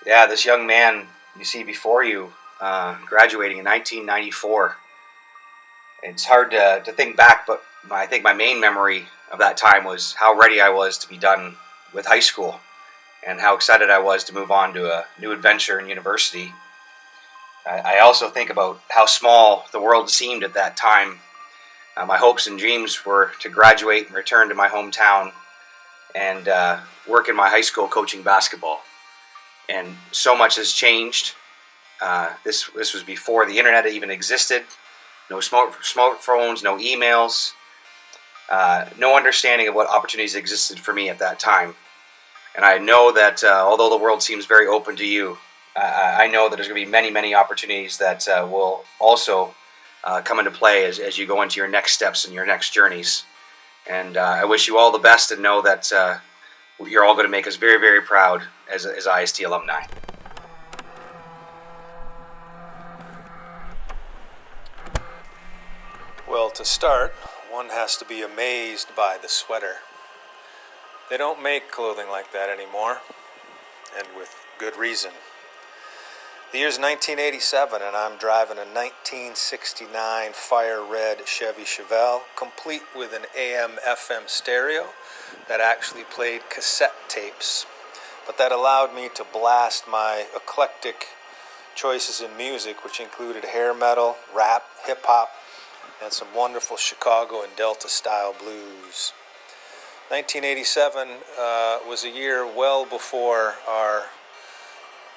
Yeah, this young man you see before you, graduating in 1994. It's hard to think back, but I think my main memory of that time was how ready I was to be done with high school and how excited I was to move on to a new adventure in university. I also think about how small the world seemed at that time. My hopes and dreams were to graduate and return to my hometown and work in my high school coaching basketball. And so much has changed. This was before the internet even existed. No smartphones, no emails, no understanding of what opportunities existed for me at that time. And I know that although the world seems very open to you, I know that there's going to be many, many opportunities that will also come into play as you go into your next steps and your next journeys. And I wish you all the best and know that you're all going to make us very, very proud as IST alumni. Well, to start, one has to be amazed by the sweater. They don't make clothing like that anymore, and with good reason. The year's 1987, and I'm driving a 1969 fire red Chevy Chevelle, complete with an AM/FM stereo that actually played cassette tapes, but that allowed me to blast my eclectic choices in music, which included hair metal, rap, hip-hop, and some wonderful Chicago and Delta style blues. 1987 was a year well before our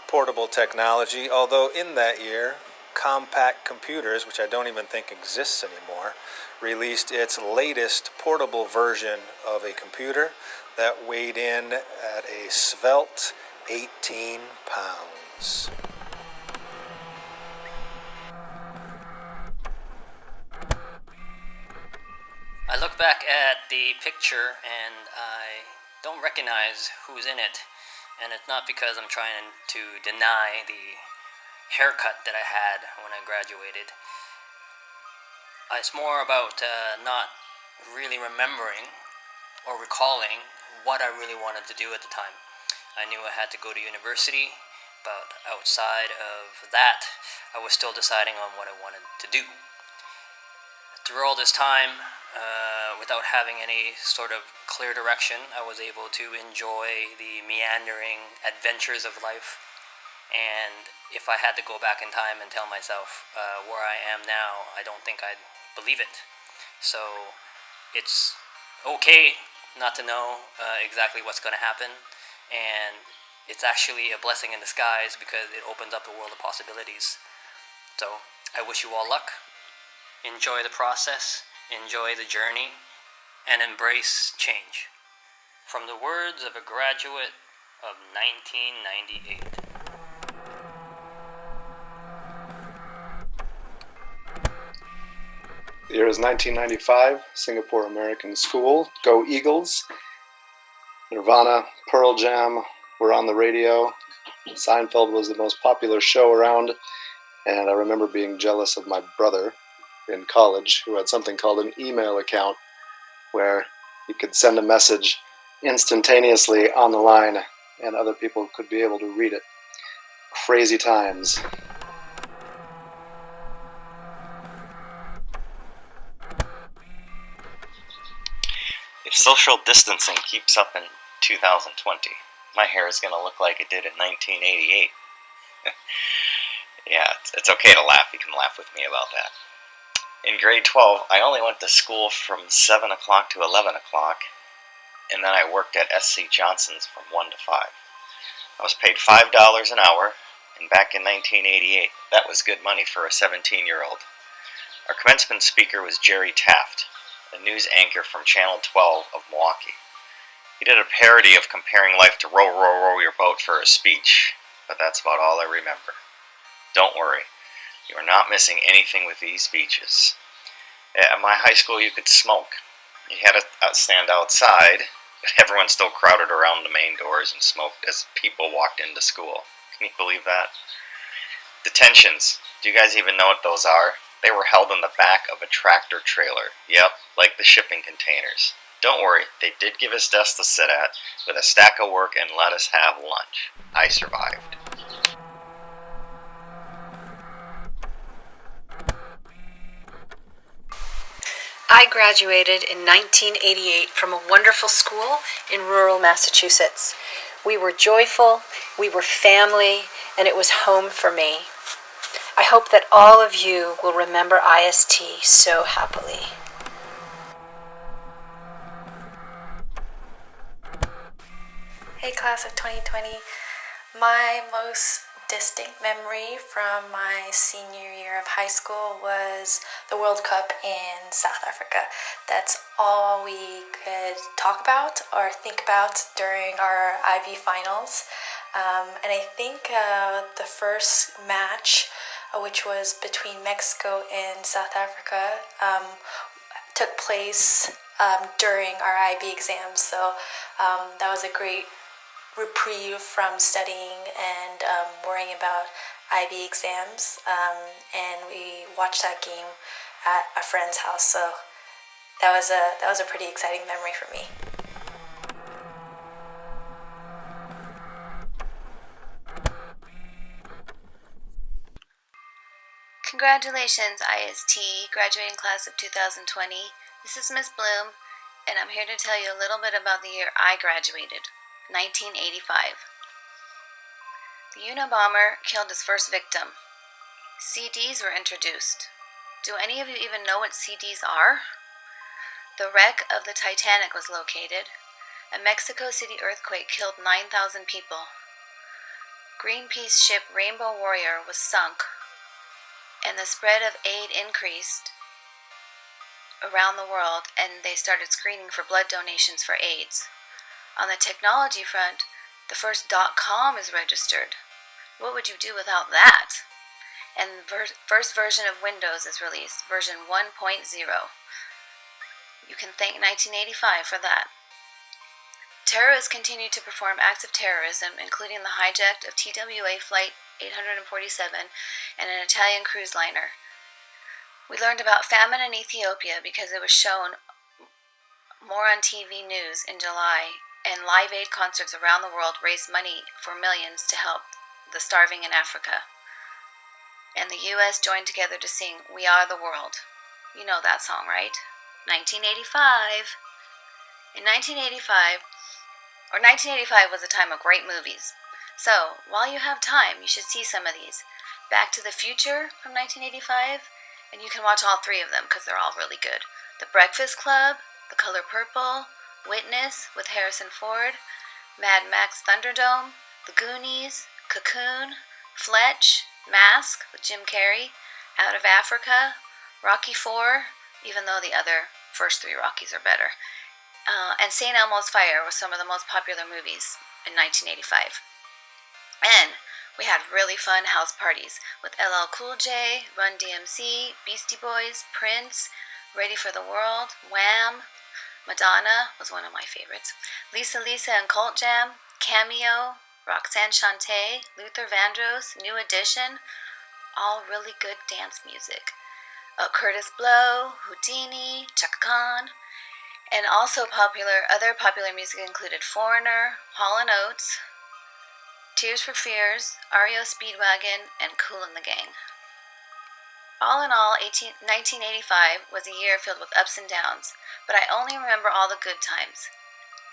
portable technology, although in that year, Compact Computers, which I don't even think exists anymore, released its latest portable version of a computer that weighed in at a svelte 18 pounds. I look back at the picture and I don't recognize who's in it, and it's not because I'm trying to deny the haircut that I had when I graduated. It's more about not really remembering or recalling what I really wanted to do at the time. I knew I had to go to university, but outside of that, I was still deciding on what I wanted to do. Through all this time, without having any sort of clear direction, I was able to enjoy the meandering adventures of life. And if I had to go back in time and tell myself where I am now, I don't think I'd believe it. So it's okay not to know exactly what's going to happen, and it's actually a blessing in disguise because it opens up a world of possibilities. So I wish you all luck. Enjoy the process, enjoy the journey, and embrace change. From the words of a graduate of 1998. The year is 1995, Singapore American School, Go Eagles. Nirvana, Pearl Jam were on the radio. Seinfeld was the most popular show around, and I remember being jealous of my brother in college who had something called an email account where you could send a message instantaneously on the line and other people could be able to read it. Crazy times. If social distancing keeps up in 2020, my hair is going to look like it did in 1988. Yeah, it's okay to laugh. You can laugh with me about that. In grade 12, I only went to school from 7 o'clock to 11 o'clock, and then I worked at S.C. Johnson's from 1 to 5. I was paid $5 an hour, and back in 1988, that was good money for a 17-year-old. Our commencement speaker was Jerry Taft, a news anchor from Channel 12 of Milwaukee. He did a parody of comparing life to row, row, row your boat for a speech, but that's about all I remember. Don't worry. You are not missing anything with these speeches. At my high school, you could smoke. You had to stand outside, but everyone still crowded around the main doors and smoked as people walked into school. Can you believe that? Detentions. Do you guys even know what those are? They were held in the back of a tractor trailer. Yep, like the shipping containers. Don't worry, they did give us desks to sit at, with a stack of work and let us have lunch. I survived. I graduated in 1988 from a wonderful school in rural Massachusetts. We were joyful, we were family, and it was home for me. I hope that all of you will remember IST so happily. Hey class of 2020, my most distinct memory from my senior year of high school was the World Cup in South Africa. That's all we could talk about or think about during our IB finals. And I think the first match, which was between Mexico and South Africa, took place during our IB exams. So that was a great reprieve from studying and worrying about IB exams, and we watched that game at a friend's house. So that was a pretty exciting memory for me. Congratulations, IST, graduating class of 2020. This is Miss Bloom, and I'm here to tell you a little bit about the year I graduated. 1985. The Unabomber killed its first victim. CDs were introduced. Do any of you even know what CDs are? The wreck of the Titanic was located. A Mexico City earthquake killed 9,000 people. Greenpeace ship Rainbow Warrior was sunk, and the spread of aid increased around the world, and they started screening for blood donations for AIDS. On the technology front, the first .com is registered. What would you do without that? And the first version of Windows is released, version 1.0. You can thank 1985 for that. Terrorists continue to perform acts of terrorism, including the hijack of TWA Flight 847 and an Italian cruise liner. We learned about famine in Ethiopia because it was shown more on TV news in July, and Live Aid concerts around the world raised money for millions to help the starving in Africa. And the U.S. joined together to sing We Are the World. You know that song, right? 1985. In 1985 was a time of great movies. So, while you have time, you should see some of these. Back to the Future from 1985, and you can watch all three of them because they're all really good. The Breakfast Club, The Color Purple, Witness with Harrison Ford, Mad Max Thunderdome, The Goonies, Cocoon, Fletch, Mask with Jim Carrey, Out of Africa, Rocky IV, even though the other first three Rockies are better, and St. Elmo's Fire were some of the most popular movies in 1985. And we had really fun house parties with LL Cool J, Run DMC, Beastie Boys, Prince, Ready for the World, Wham!, Madonna was one of my favorites, Lisa and Cult Jam, Cameo, Roxanne Shante, Luther Vandross, New Edition, all really good dance music. Curtis Blow, Houdini, Chaka Khan, and also other popular music included Foreigner, Hall & Oates, Tears for Fears, REO Speedwagon, and Kool and the Gang. All in all, 1985 was a year filled with ups and downs, but I only remember all the good times.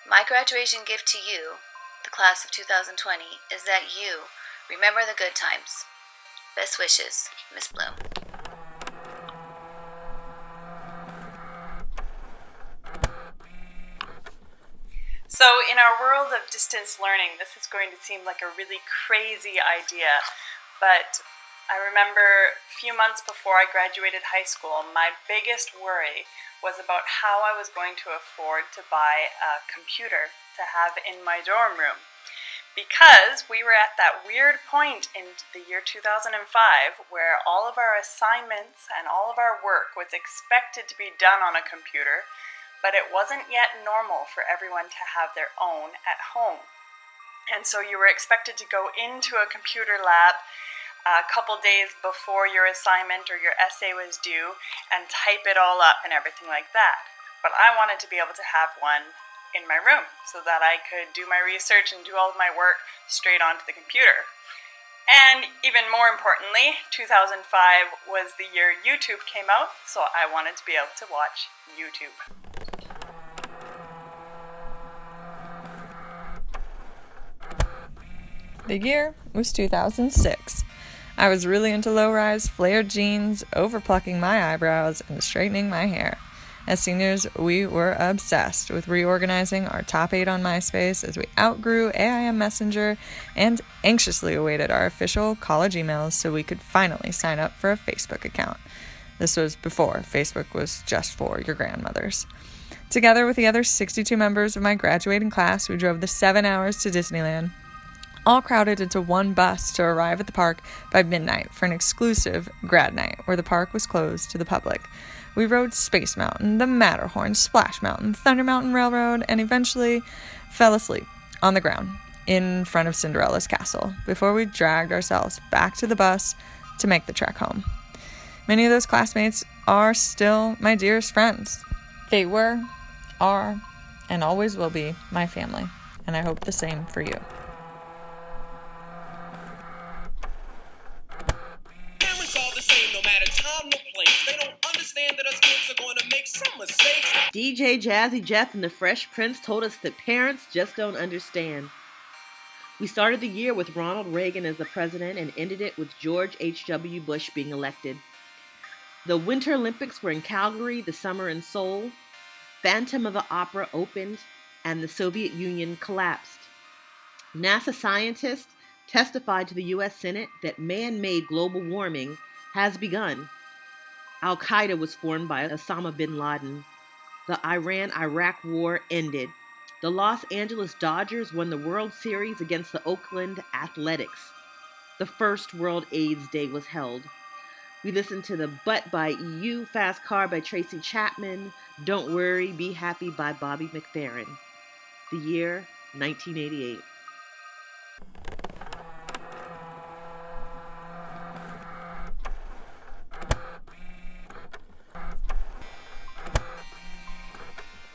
My graduation gift to you, the class of 2020, is that you remember the good times. Best wishes, Miss Bloom. So in our world of distance learning, this is going to seem like a really crazy idea, but I remember a few months before I graduated high school, my biggest worry was about how I was going to afford to buy a computer to have in my dorm room. Because we were at that weird point in the year 2005 where all of our assignments and all of our work was expected to be done on a computer, but it wasn't yet normal for everyone to have their own at home. And so you were expected to go into a computer lab a couple days before your assignment or your essay was due and type it all up and everything like that. But I wanted to be able to have one in my room so that I could do my research and do all of my work straight onto the computer. And even more importantly, 2005 was the year YouTube came out, so I wanted to be able to watch YouTube. The year was 2006. I was really into low-rise, flared jeans, over-plucking my eyebrows, and straightening my hair. As seniors, we were obsessed with reorganizing our top 8 on MySpace as we outgrew AIM Messenger and anxiously awaited our official college emails so we could finally sign up for a Facebook account. This was before Facebook was just for your grandmothers. Together with the other 62 members of my graduating class, we drove the 7 hours to Disneyland, all crowded into one bus to arrive at the park by midnight for an exclusive grad night where the park was closed to the public. We rode Space Mountain, the Matterhorn, Splash Mountain, Thunder Mountain Railroad, and eventually fell asleep on the ground in front of Cinderella's castle before we dragged ourselves back to the bus to make the trek home. Many of those classmates are still my dearest friends. They were, are, and always will be my family, and I hope the same for you. DJ Jazzy Jeff and the Fresh Prince told us that parents just don't understand. We started the year with Ronald Reagan as the president and ended it with George H.W. Bush being elected. The Winter Olympics were in Calgary, the summer in Seoul. Phantom of the Opera opened, and the Soviet Union collapsed. NASA scientists testified to the U.S. Senate that man-made global warming has begun. Al-Qaeda was formed by Osama bin Laden. The Iran-Iraq War ended. The Los Angeles Dodgers won the World Series against the Oakland Athletics. The first World AIDS Day was held. We listened to the Butt by EU, Fast Car by Tracy Chapman, Don't Worry, Be Happy by Bobby McFerrin. The year, 1988.